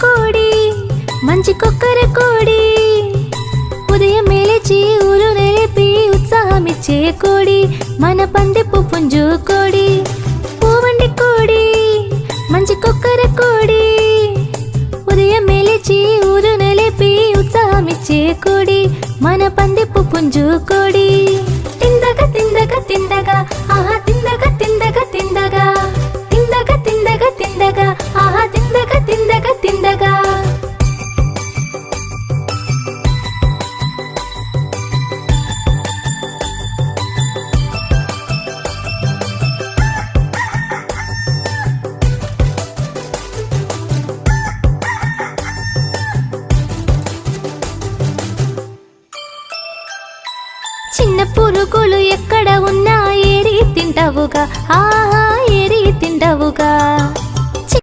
కోడి మంచి కొక్కర కోడి ఉదయం లేచి ఊరు నిలిపి ఉత్సాహమిచ్చే కోడి మన పందెపు పుంజు కోడి పూవండి కోడి మంచి కొక్కర కోడి ఉదయం లేచి ఊరు నిలిపి ఉత్సాహమిచ్చే కోడి మన పందెపు పుంజు కోడి తిందగా తిందగా తిందగా ఆహా తిందగా తిందగా తిందగా తిందగా తిందగా తిందగా ఆహా తిందగా తిందగా తిందగా చిన్న పురుగులు ఎక్కడ ఉన్నా ఏరి తింటావుగా ఆహా ఏరి తింటావుగా